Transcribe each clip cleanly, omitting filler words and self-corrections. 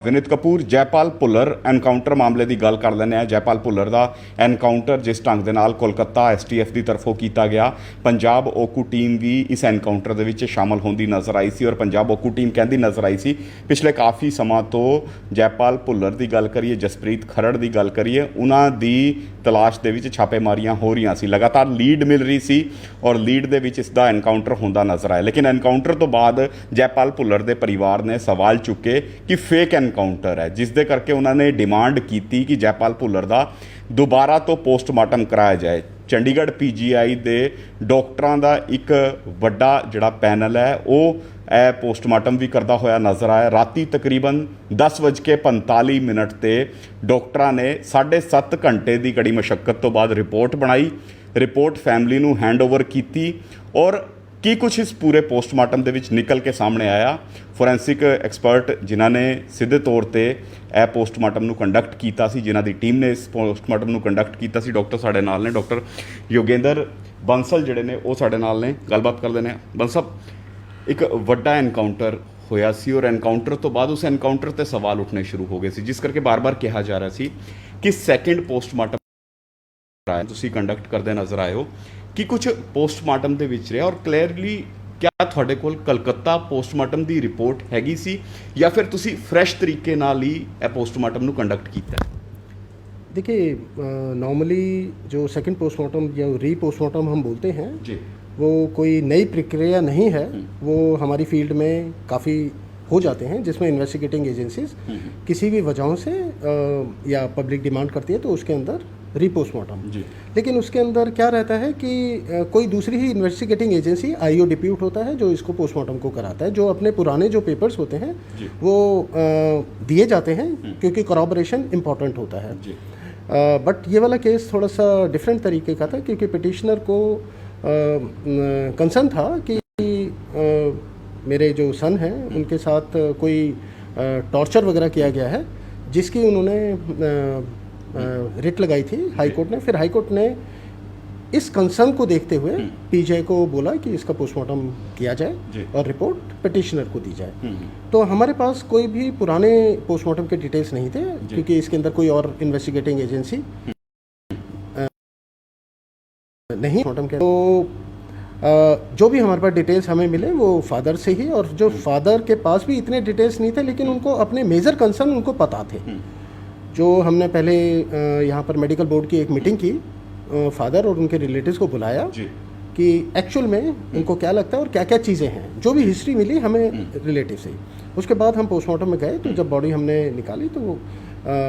Vineet Kapoor Jaipal Bhullar encounter मामले की गल कर लैंदे जयपाल भुल्लर का एनकाउंटर जिस ढंग के नाल कोलकाता STF की तरफों किया गया पंजाब ओकू टीम भी इस एनकाउंटर के शामिल होती नज़र आई सी और पंजाब ओकू टीम कहती नज़र आई सी पिछले काफ़ी समा तो जयपाल भुल्लर की गल करिए जसप्रीत खरड़ की गल करिए उन्हों की तलाश के छापेमारियां हो रही सी लगातार लीड मिल रही सी और लीड के इसका एनकाउंटर होंदा नज़र आया लेकिन एनकाउंटर तो बाद जयपाल भुल्लर के परिवार ने सवाल चुके कि फेक एनकाउंटर है जिस दे करके उन्होंने डिमांड की कि जयपाल भुल्लर का दोबारा तो पोस्टमार्टम कराया जाए। चंडीगढ़ PGI के डॉक्टरों का एक वड्डा जिहड़ा पैनल है वो पोस्टमार्टम भी करता होया नज़र आया। राती तकरीबन 10:45 ते डॉक्टरों ने 7.5 घंटे की कड़ी मशक्कत तो बाद रिपोर्ट बनाई। रिपोर्ट फैमिली नूं हैंडओवर की और की कुछ इस पूरे पोस्टमार्टम के निकल के सामने आया। फोरेंसिक एक्सपर्ट जिन्हों ने सीधे तौर पर यह पोस्टमार्टम नूं कंडक्ट किया सी जिन्हां दी टीम ने इस पोस्टमार्टम नूं कंडक्ट किया सी डॉक्टर साडे नाल ने डॉक्टर योगेंद्र बंसल जिहड़े ने वो साडे नाल ने गलबात कर लेने। बंसल एक वड्डा एनकाउंटर होया सी और एनकाउंटर तो बाद उस एनकाउंटर ते सवाल उठने शुरू हो गए सी जिस करके बार बार कहा जा रहा सी कि सैकेंड पोस्टमार्टम तुसीं कंडक्ट करते नज़र आए हो कि कुछ पोस्टमार्टम के विच रहा और क्लीयरली क्या तुहाडे कोल कलकत्ता पोस्टमार्टम की रिपोर्ट हैगी सी या फिर तुसीं फ्रैश तरीके नाल ही पोस्टमार्टम नूं कंडक्ट कीता? देखिए नॉर्मली जो सेकंड पोस्टमार्टम या री पोस्टमार्टम हम बोलते हैं जी वो कोई नई प्रक्रिया नहीं है। वो हमारी फील्ड में काफ़ी हो जाते हैं जिसमें इन्वेस्टिगेटिंग एजेंसीज किसी भी वजहों से या पब्लिक डिमांड करती है तो उसके अंदर री पोस्टमार्टम। लेकिन उसके अंदर क्या रहता है कि कोई दूसरी ही इन्वेस्टिगेटिंग एजेंसी IO डिप्यूट होता है जो इसको पोस्टमार्टम को कराता है। जो अपने पुराने जो पेपर्स होते हैं वो दिए जाते हैं क्योंकि करॉबरेशन इम्पॉर्टेंट होता है। बट ये वाला केस थोड़ा सा डिफरेंट तरीके का था क्योंकि पिटिशनर को कंसर्न था कि मेरे जो सन हैं उनके साथ कोई टॉर्चर वगैरह किया गया है जिसकी उन्होंने रिट लगाई थी हाई कोर्ट ने। फिर हाई कोर्ट ने इस कंसर्न को देखते हुए PGI को बोला कि इसका पोस्टमार्टम किया जाए और रिपोर्ट पिटिशनर को दी जाए। तो हमारे पास कोई भी पुराने पोस्टमार्टम के डिटेल्स नहीं थे क्योंकि इसके अंदर कोई और इन्वेस्टिगेटिंग एजेंसी नहीं पोस्टमार्टम के। तो जो भी हमारे पास डिटेल्स हमें मिले वो फादर से ही और जो फादर के पास भी इतने डिटेल्स नहीं थे लेकिन उनको अपने मेजर कंसर्न उनको पता थे। जो हमने पहले यहाँ पर मेडिकल बोर्ड की एक मीटिंग की फादर और उनके रिलेटिव्स को बुलाया कि एक्चुअल में उनको क्या लगता है और क्या क्या चीज़ें हैं जो भी हिस्ट्री मिली हमें रिलेटिव से। उसके बाद हम पोस्टमार्टम में गए तो जब बॉडी हमने निकाली तो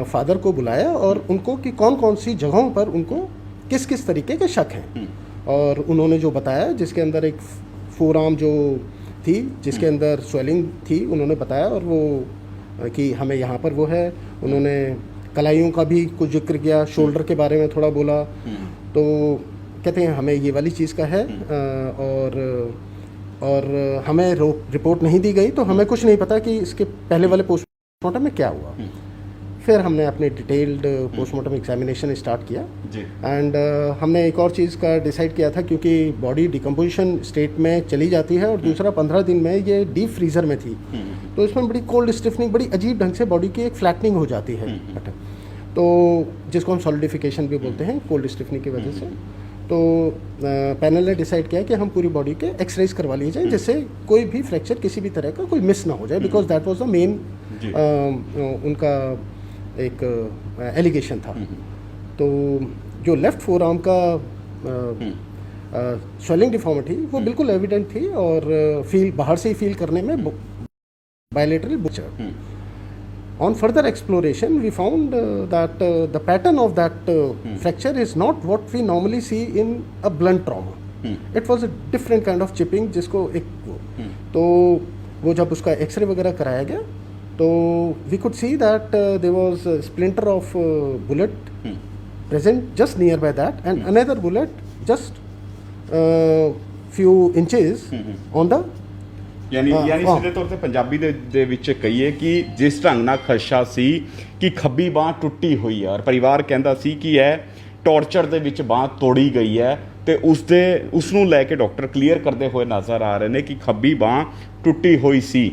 फादर को बुलाया और उनको कि कौन कौन सी जगहों पर उनको किस किस तरीके के शक हैं और उन्होंने जो बताया जिसके अंदर एक फोरआर्म जो थी जिसके अंदर स्वेलिंग थी उन्होंने बताया और वो कि हमें यहाँ पर वो है। उन्होंने कलाइयों का भी कुछ जिक्र किया, शोल्डर के बारे में थोड़ा बोला। तो कहते हैं हमें ये वाली चीज़ का है और हमें रिपोर्ट नहीं दी गई तो हमें कुछ नहीं पता कि इसके पहले वाले पोस्टमार्टम में क्या हुआ। फिर हमने अपने डिटेल्ड पोस्टमार्टम एग्जामिनेशन स्टार्ट किया एंड हमने एक और चीज़ का डिसाइड किया था क्योंकि बॉडी डिकम्पोजिशन स्टेट में चली जाती है और दूसरा 15 दिन में ये डीप फ्रीज़र में थी तो इसमें बड़ी कोल्ड स्टिफनिंग बड़ी अजीब ढंग से बॉडी की एक फ्लैटनिंग हो जाती है तो जिसको हम सॉलिडिफिकेशन भी बोलते हैं कोल्ड स्टिफनिंग की वजह से। तो पैनल ने डिसाइड किया कि हम पूरी बॉडी के एक्सरेज करवा लिए जाए जिससे कोई भी फ्रैक्चर किसी भी तरह का कोई मिस ना हो जाए because that was the main उनका एक एलिगेशन था। तो जो लेफ्ट फोरआर्म का स्वेलिंग डिफॉर्मिटी वो बिल्कुल एविडेंट थी और फील बाहर से ही फील करने में bilateral butcher. On further exploration, we found that the pattern of that fracture is not what we normally see in a blunt trauma. It was a different kind of chipping जिसको एक तो वो जब उसका x ray वगैरह कराया गया तो we could see that there was a splinter of bullet present just nearby that and another bullet just few inches on the यानी सीधे तौर पर पंजाबी दे विच कहिए कि जिस ढंग नाल खदशा सी कि खब्बी बांह टुटी हुई है और परिवार कहता सी कि यह टॉर्चर दे विच बांह तोड़ी गई है तो उसनूं लैके डॉक्टर क्लीयर करते हुए नज़र आ रहे हैं कि खब्बी बांह टुटी हुई सी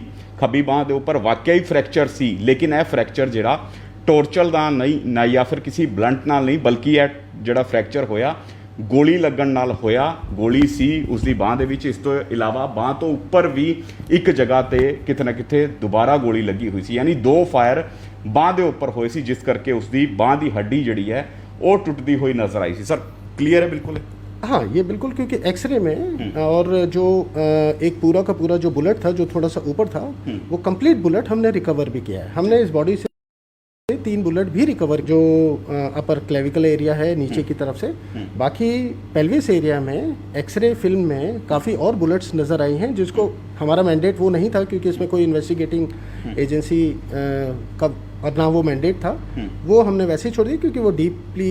ਖੱਬੀ ਬਾਂਹ ਦੇ ਉੱਪਰ ਵਾਕਿਆ ਹੀ ਫ੍ਰੈਕਚਰ ਸੀ, ਲੇਕਿਨ ਇਹ ਫ੍ਰੈਕਚਰ ਜਿਹੜਾ ਟੋਰਚਰ ਦਾ ਨਹੀਂ ਨਾ ਜਾਂ ਫਿਰ ਕਿਸੇ ਬਲੰਟ ਨਾਲ ਨਹੀਂ, ਬਲਕਿ ਇਹ ਜਿਹੜਾ ਫ੍ਰੈਕਚਰ ਹੋਇਆ ਗੋਲੀ ਲੱਗਣ ਨਾਲ ਹੋਇਆ। ਗੋਲੀ ਸੀ ਉਸ ਦੀ ਬਾਂਹ ਦੇ ਵਿੱਚ। ਇਸ ਤੋਂ ਇਲਾਵਾ ਬਾਂਹ ਤੋਂ ਉੱਪਰ ਵੀ ਇੱਕ ਜਗ੍ਹਾ ਤੇ ਕਿਤੇ ਨਾ ਕਿਤੇ ਦੁਬਾਰਾ ਗੋਲੀ ਲੱਗੀ ਹੋਈ ਸੀ, ਯਾਨੀ 2 ਫਾਇਰ ਬਾਂਹ ਦੇ ਉੱਪਰ ਹੋਏ ਸੀ, ਜਿਸ ਕਰਕੇ ਉਸ ਦੀ ਬਾਂਹ ਦੀ ਹੱਡੀ ਜਿਹੜੀ ਹੈ ਉਹ ਟੁੱਟਦੀ ਹੋਈ नजर आई सी। सर क्लियर है बिल्कुल? हाँ, ये बिल्कुल, क्योंकि एक्सरे में और जो एक पूरा का पूरा जो बुलेट था जो थोड़ा सा ऊपर था वो कंप्लीट बुलेट हमने रिकवर भी किया है। हमने इस बॉडी से 3 बुलेट भी रिकवर, जो अपर क्लेविकल एरिया है नीचे की तरफ से, बाकी पेल्विस एरिया में एक्सरे फिल्म में काफ़ी और बुलेट्स नज़र आई हैं, जिसको हमारा मैंडेट वो नहीं था, क्योंकि इसमें कोई इन्वेस्टिगेटिंग एजेंसी का और ना वो मैंडेट था, वो हमने वैसे ही छोड़ दी क्योंकि वो डीपली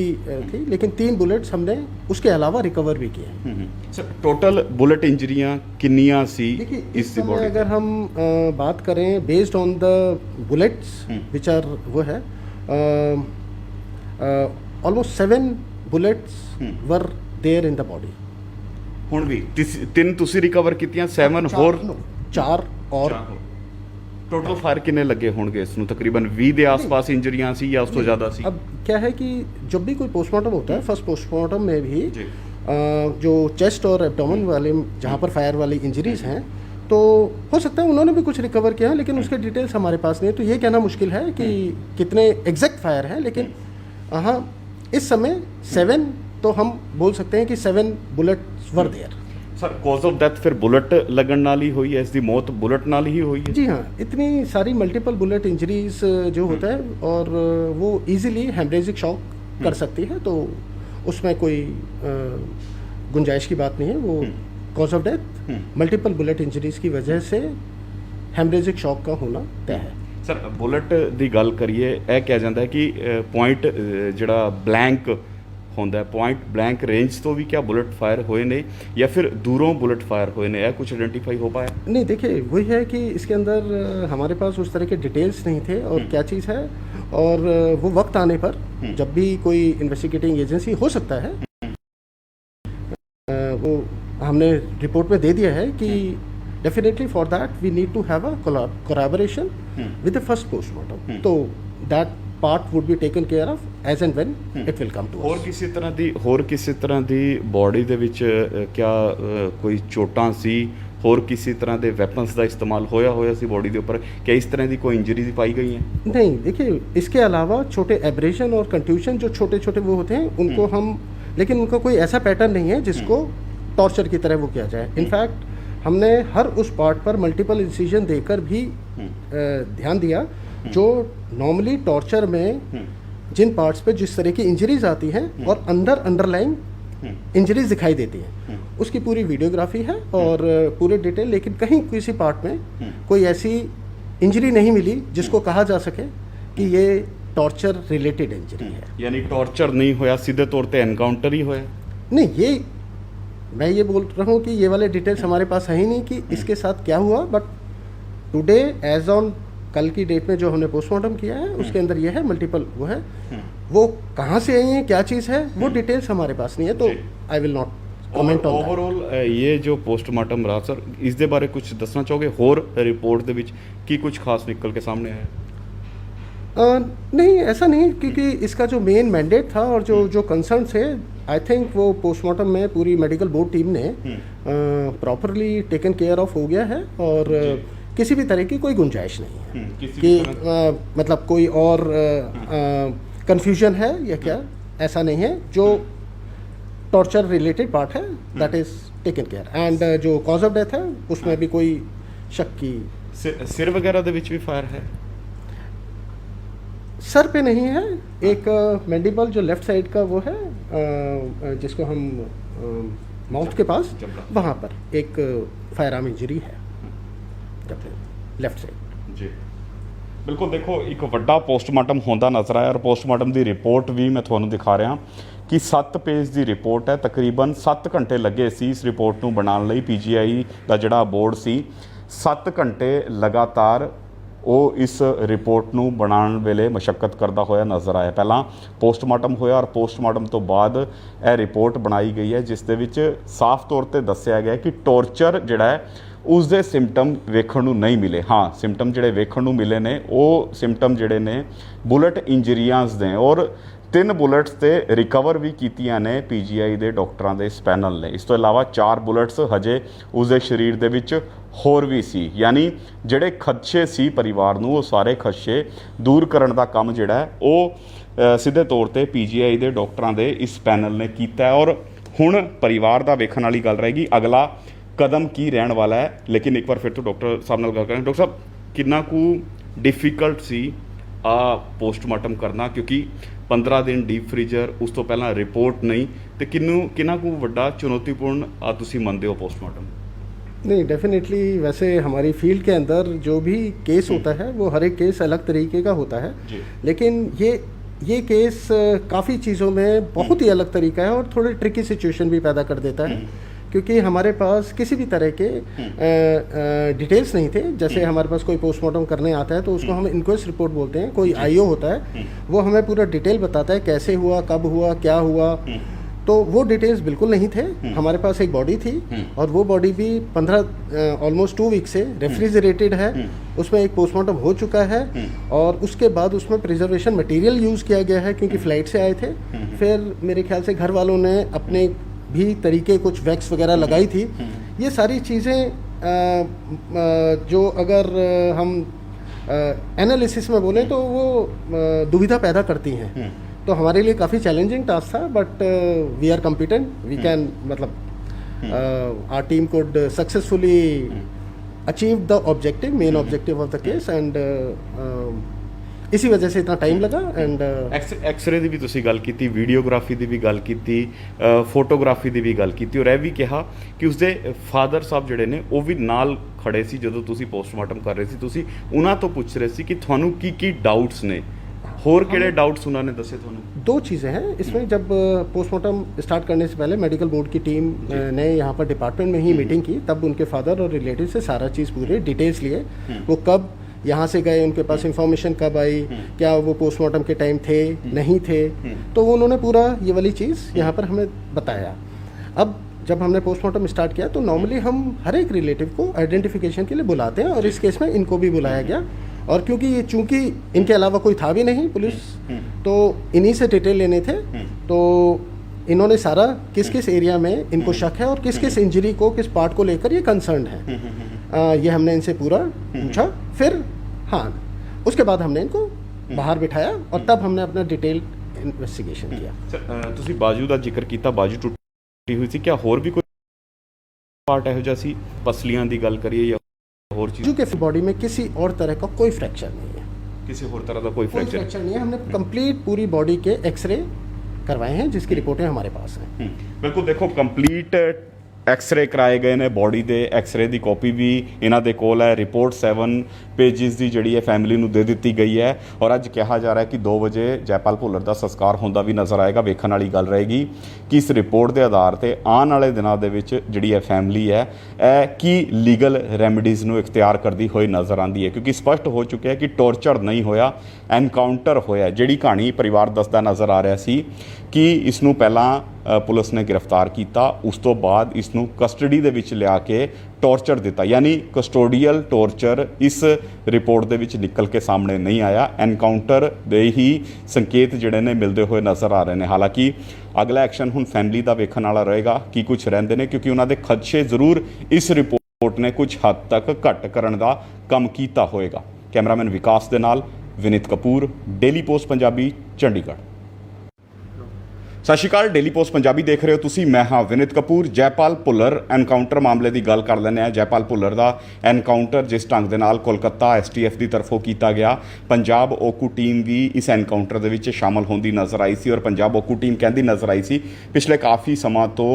थी। लेकिन 3 बुलेट्स हमने उसके अलावा रिकवर भी किए। सर टोटल बुलेट इंजरियां कितनियां सी देखिए, इस इस समय बॉडी? अगर हम बात करें based on the bullets which are वो है almost 7 bullets were there in the body. ਹੁਣ ਵੀ 3 ਤੁਸੀਂ ਰਿਕਵਰ ਕੀਤੀਆਂ, 7 ਹੋਰ 4 और टोटल फायर कितने लगे होंगे इसमें? तकरीबन 20 के आसपास इंजरियां सी या उस तो ज़्यादा सी? अब क्या है कि जब भी कोई पोस्टमार्टम होता है, फर्स्ट पोस्टमार्टम में भी जी। जो चेस्ट और एब्डोमेन वाले जहाँ पर फायर वाली इंजरीज हैं, तो हो सकता है उन्होंने भी कुछ रिकवर किया है, लेकिन उसके डिटेल्स हमारे पास नहीं है, तो ये कहना मुश्किल है कि कितने एग्जैक्ट फायर हैं। लेकिन हाँ, इस समय 7 तो हम बोल सकते हैं कि 7 bullets were there. Sir cause of death फिर बुलेट लगन नाल ही हुई है? इसकी मौत बुलेट नाल ही हुई है? जी हाँ, इतनी सारी मल्टीपल बुलेट इंजरीज जो होता है, और वो इजीली हेमरेजिक शॉक कर सकती है, तो उसमें कोई गुंजाइश की बात नहीं है। वो cause of death multiple bullet injuries की वजह से हेमरेजिक शॉक का होना तय है। सर बुलेट की गल करिए, यह कहा जाता है कि पॉइंट जड़ा ब्लैंक होंदा है, पॉइंट ब्लैंक रेंज तो भी क्या बुलेट फायर हुए ने या फिर दूरों बुलेट फायर हुए ने? कुछ आइडेंटिफाई हो पाया? नहीं, देखिए वही है कि इसके अंदर हमारे पास उस तरह के डिटेल्स नहीं थे और क्या चीज़ है, और वो वक्त आने पर जब भी कोई इन्वेस्टिगेटिंग एजेंसी हो सकता है, वो हमने रिपोर्ट में दे दिया है कि definitely for that we need to have a collaboration with the first postmortem, तो that part would be taken care of as and when it will come to. ਹੋਰ ਕਿਸੇ ਤਰ੍ਹਾਂ ਦੀ ਬੋਡੀ ਦੇ ਵਿੱਚ क्या ਕੋਈ ਚੋਟਾਂ ਸੀ? ਹੋਰ ਕਿਸੇ ਤਰ੍ਹਾਂ ਦੇ ਵੈਪਨਸ ਦਾ ਇਸਤੇਮਾਲ ਹੋਇਆ ਸੀ ਬੋਡੀ ਦੇ ਉੱਪਰ? क्या इस तरह की कोई इंजरी पाई गई है? नहीं, देखिए इसके अलावा छोटे एब्रेशन और कंट्यूशन जो छोटे छोटे वो होते हैं उनको हम, लेकिन उनका कोई ऐसा पैटर्न नहीं है जिसको टॉर्चर की तरह वो किया जाए। इनफैक्ट हमने हर उस पार्ट पर मल्टीपल इंसिजन देकर भी ध्यान दिया, जो नॉर्मली टॉर्चर में जिन पार्ट्स पे जिस तरह की इंजरीज आती हैं और अंदर अंडरलाइन इंजरीज दिखाई देती हैं, उसकी पूरी वीडियोग्राफी है और पूरे डिटेल। लेकिन कहीं किसी पार्ट में कोई ऐसी इंजरी नहीं मिली जिसको कहा जा सके कि ये टॉर्चर रिलेटेड इंजरी है। यानी टॉर्चर नहीं होया, सीधे तौर पे एनकाउंटर ही होया? नहीं, ये मैं ये बोल रहा हूँ कि ये वाले डिटेल्स हमारे पास है ही नहीं कि इसके साथ क्या हुआ, बट टुडे एज ऑन कल की डेट में जो हमने पोस्टमार्टम किया है उसके अंदर ये है, मल्टीपल वो है, वो कहाँ से आई है, क्या चीज़ है, वो डिटेल्स हमारे पास नहीं है, तो I will not comment on that. Overall ये जो पोस्टमार्टम रहा सर, इस दे बारे कुछ दसना चाहोगे? होर रिपोर्ट दे विच की कुछ खास निकल के सामने आया? नहीं, ऐसा नहीं, क्योंकि इसका जो मेन मैंडेट था और जो कंसर्न थे, आई थिंक वो पोस्टमार्टम में पूरी मेडिकल बोर्ड टीम ने प्रॉपरली टेकन केयर ऑफ हो गया है, और किसी भी तरह की कोई गुंजाइश नहीं है कि मतलब कोई और कंफ्यूजन है या क्या, ऐसा नहीं है। जो टॉर्चर रिलेटेड पार्ट है that is taken care, and जो कॉज ऑफ डेथ है उसमें भी कोई शक की। सिर वगैरह दे विच भी फायर है? सर पे नहीं है, एक मैंडिबल जो लेफ्ट साइड का वो है, जिसको हम माउथ के पास, वहाँ पर एक फायर आर्म इंजरी है लेफ्ट साइड। जी बिल्कुल, देखो एक वड्डा पोस्टमार्टम होंदा नज़र आया, और पोस्टमार्टम की रिपोर्ट भी मैं तुहानूं दिखा रहा कि 7 पेज की रिपोर्ट है। तकरीबन 7 घंटे लगे सी इस रिपोर्ट नूं बनाउण लई। PGI का जिहड़ा बोर्ड सी 7 घंटे लगातार वो इस रिपोर्ट नूं बनाउण वेले मशक्कत करदा होया नज़र आया। पहला पोस्टमार्टम होया और पोस्टमार्टम तो बाद यह रिपोर्ट बनाई गई है, जिस दे विच साफ तौर पर दस्सिया गया कि टॉर्चर जिहड़ा है ਉਸ ਦੇ ਸਿੰਪਟਮ ਵੇਖਣ ਨੂੰ ਨਹੀਂ ਮਿਲੇ। ਹਾਂ, ਸਿੰਪਟਮ ਜਿਹੜੇ ਵੇਖਣ ਨੂੰ ਮਿਲੇ ਨੇ ਉਹ ਸਿੰਪਟਮ ਜਿਹੜੇ ਨੇ ਬੁਲਟ ਇੰਜਰੀਆਂ ਦੇ, ਔਰ 3 ਬੁਲਟਸ ਤੇ ਰਿਕਵਰ ਵੀ ਕੀਤੀਆਂ ਨੇ ਪੀਜੀਆਈ ਦੇ ਡਾਕਟਰਾਂ ਦੇ ਇਸ ਪੈਨਲ ਨੇ। ਇਸ ਤੋਂ ਇਲਾਵਾ 4 ਬੁਲਟਸ ਹਜੇ ਉਸਦੇ ਸਰੀਰ ਦੇ ਵਿੱਚ ਹੋਰ ਵੀ ਸੀ। ਯਾਨੀ ਜਿਹੜੇ ਖਦਸ਼ੇ ਸੀ ਪਰਿਵਾਰ ਨੂੰ, ਉਹ ਸਾਰੇ ਖਦਸ਼ੇ ਦੂਰ ਕਰਨ ਦਾ ਕੰਮ ਜਿਹੜਾ ਹੈ ਉਹ ਸਿੱਧੇ ਤੌਰ ਤੇ ਪੀਜੀਆਈ ਦੇ ਡਾਕਟਰਾਂ ਦੇ ਇਸ ਪੈਨਲ ਨੇ ਕੀਤਾ ਹੈ। ਔਰ ਹੁਣ ਪਰਿਵਾਰ ਦਾ ਵੇਖਣ ਵਾਲੀ ਗੱਲ ਰਹੇਗੀ ਅਗਲਾ ਕਦਮ ਕੀ ਰਹਿਣ ਵਾਲਾ ਹੈ। ਲੇਕਿਨ ਇੱਕ ਵਾਰ ਫਿਰ ਤੋਂ ਡਾਕਟਰ ਸਾਹਿਬ ਨਾਲ ਗੱਲ ਕਰਾਂਗੇ। ਡਾਕਟਰ ਸਾਹਿਬ, ਕਿੰਨਾ ਕੁ ਡਿਫਿਕਲਟ ਸੀ ਆ ਪੋਸਟਮਾਰਟਮ ਕਰਨਾ, ਕਿਉਂਕਿ 15 दिन डीप फ्रीजर, उस तो पहला रिपोर्ट नहीं, तो किन्ना को वड्डा चुनौतीपूर्ण तुसी मनदे हो पोस्टमार्टम? नहीं, डेफिनेटली वैसे हमारी फील्ड के अंदर जो भी केस होता है वो हर एक केस अलग तरीके का होता है जी। लेकिन ये केस काफ़ी चीज़ों में बहुत ही अलग तरीका है और थोड़ी ट्रिकी सिचुएशन भी पैदा कर देता है, क्योंकि हमारे पास किसी भी तरह के डिटेल्स नहीं थे। जैसे हमारे पास कोई पोस्टमार्टम करने आता है तो उसको हम इंक्वेस्ट रिपोर्ट बोलते हैं, कोई आईओ होता है वो हमें पूरा डिटेल बताता है कैसे हुआ, कब हुआ, क्या हुआ, तो वो डिटेल्स बिल्कुल नहीं थे। हमारे पास एक बॉडी थी और वो बॉडी भी 15 ऑलमोस्ट 2 वीक से रेफ्रिजरेटेड है, उसमें एक पोस्टमार्टम हो चुका है और उसके बाद उसमें प्रिजर्वेशन मटेरियल यूज़ किया गया है, क्योंकि फ़्लाइट से आए थे। फिर मेरे ख्याल से घर वालों ने अपने भी तरीके कुछ वैक्स वगैरह लगाई थी। ये सारी चीज़ें जो अगर हम एनालिसिस में बोलें तो वो दुविधा पैदा करती हैं। तो हमारे लिए काफ़ी चैलेंजिंग टास्क था, but we are competent, we can मतलब our team could successfully achieve the objective, main objective of the case, and इसी वजह से इतना टाइम लगा। एंड एक्सरे की भी तुसी गल की, वीडियोग्राफी की भी गल की, फोटोग्राफी की भी गल की, और यह भी कहा कि उसके फादर साहब जोड़े ने वो भी नाल खड़े सी जो तुसी पोस्टमार्टम कर रहे सी, तुसी उन्हां तो पुछ रहे सी कि थानू की डाउट्स ने, होर केड़े डाउट्स उन्होंने दसे थानू? 2 चीज़ें हैं इसमें। जब पोस्टमार्टम स्टार्ट करने से पहले मेडिकल बोर्ड की टीम ने यहाँ पर डिपार्टमेंट में ही मीटिंग की, तब उनके फादर और रिलेटिव से सारा चीज़ पूरे डिटेल्स लिए, वो कब यहाँ से गए, उनके पास इंफॉर्मेशन कब आई, क्या वो पोस्टमार्टम के टाइम थे, नहीं थे, तो वो उन्होंने पूरा ये वाली चीज़ यहाँ पर हमें बताया। अब जब हमने पोस्टमार्टम स्टार्ट किया तो नॉर्मली हम हर एक रिलेटिव को आइडेंटिफिकेशन के लिए बुलाते हैं, और इस केस में इनको भी बुलाया गया। और क्योंकि ये चूँकि इनके अलावा कोई था भी नहीं पुलिस, तो इन्हीं से डिटेल लेने थे, तो इन्होंने सारा किस किस एरिया में इनको शक है और किस किस इंजरी को, किस पार्ट को लेकर ये कंसर्न है, ये हमने इनसे पूरा पूछा। फिर हाँ, उसके बाद हमने इनको बाहर बिठाया और तब हमने अपना डिटेल इन्वेस्टिगेशन किया। तुसी बाजू का जिक्र किया, बाजू टुटी हुई थी, क्या होर भी कोई पार्ट इहो जिहा सी, पसलियां दी गल करिए या होर चीज़? के बॉडी में किसी और तरह का कोई फ्रैक्चर नहीं है, किसी और तरह का कोई फ्रैक्चर नहीं है। हमने कंप्लीट पूरी बॉडी के एक्सरे करवाए हैं, जिसकी रिपोर्टें हमारे पास हैं। बिल्कुल, देखो कंप्लीट एक्सरे कराए गए ने, बॉडी के एक्सरे की कॉपी भी इन्हों के कोल है, रिपोर्ट 7 पेजिज की जी फैमिली में दे दी गई है, और अज कहा जा रहा है कि 2 बजे जयपाल भुल्लर का संस्कार होंदा भी नज़र आएगा। वेखण वाली गल रहेगी कि इस रिपोर्ट के आधार पर आने वाले दिनों के जी फैमिली है कि लीगल रैमडीज़ नूं इख्तियार करती हुई नज़र आती है, क्योंकि स्पष्ट हो चुका है कि टॉर्चर नहीं होया, एनकाउंटर होया। जिहड़ी कहानी परिवार दसदा नज़र आ रहा सी कि इसनूं पहलां पुलिस ने गिरफ्तार किया, उस तो बाद इसनूं कस्टडी दे विच लिया के टॉर्चर दिता, यानी कस्टोडियल टॉर्चर इस रिपोर्ट दे विच निकल के सामने नहीं आया। एनकाउंटर दे ही संकेत जिहड़े ने मिलते हुए नज़र आ रहे हैं। हालांकि अगला एक्शन हुण फैमिली का वेखण वाला रहेगा कि कुछ रहिंदे ने, क्योंकि उन्हां दे खदशे जरूर इस रिपोर्ट ने कुछ हद तक घट करन दा काम कीता होएगा। कैमरामैन विकास दे नाल विनीत कपूर, डेली पोस्ट पंजाबी, चंडीगढ़। सत श्री अकाल, डेली पोस्ट पंजाबी देख रहे हो तुसी, मैं हाँ विनीत कपूर। जयपाल भुल्लर एनकाउंटर मामले की गल कर लैंदे। जयपाल भुल्लर का एनकाउंटर जिस ढंग के नाल कोलकाता STF की तरफों किया गया, पंजाब ओकू टीम भी इस एनकाउंटर दे विच शामिल होंदी नज़र आई सी, और पंजाब ओकू टीम कहती नज़र आई सी पिछले काफ़ी समा तो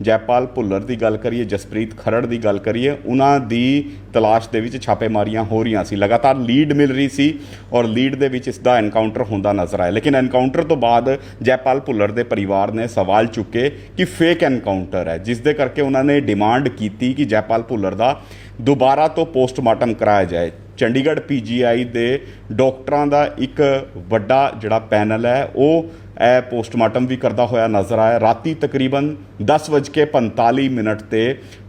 जयपाल भुल्लर की गल करिए, जसप्रीत खरड़ की गल करिए, उन्हां दी तलाश दे विच छापेमारियां हो रही सी, लगातार लीड मिल रही सी और लीड दे विच इसदा एनकाउंटर होंदा नज़र आया। लेकिन एनकाउंटर तो बाद जयपाल भुल्लर दे परिवार ने सवाल चुके कि फेक एनकाउंटर है, जिस दे करके उन्होंने डिमांड की कि जयपाल भुल्लर का दोबारा तो पोस्टमार्टम कराया जाए। चंडीगढ़ PGI दे डॉक्टरां दा एक वड्डा जिहड़ा पैनल है वो ਇਹ ਪੋਸਟਮਾਰਟਮ ਵੀ ਕਰਦਾ ਹੋਇਆ ਨਜ਼ਰ ਆਇਆ। ਰਾਤੀ ਤਕਰੀਬਨ 10:45 ਤੇ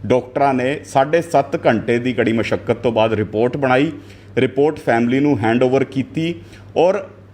ਡਾਕਟਰਾਂ ਨੇ 7.5 ਘੰਟੇ ਦੀ ਕੜੀ ਮਸ਼ੱਕਤ ਤੋਂ ਬਾਅਦ ਰਿਪੋਰਟ ਬਣਾਈ। ਰਿਪੋਰਟ ਫੈਮਿਲੀ ਨੂੰ ਹੈਂਡਓਵਰ ਕੀਤੀ ਔਰ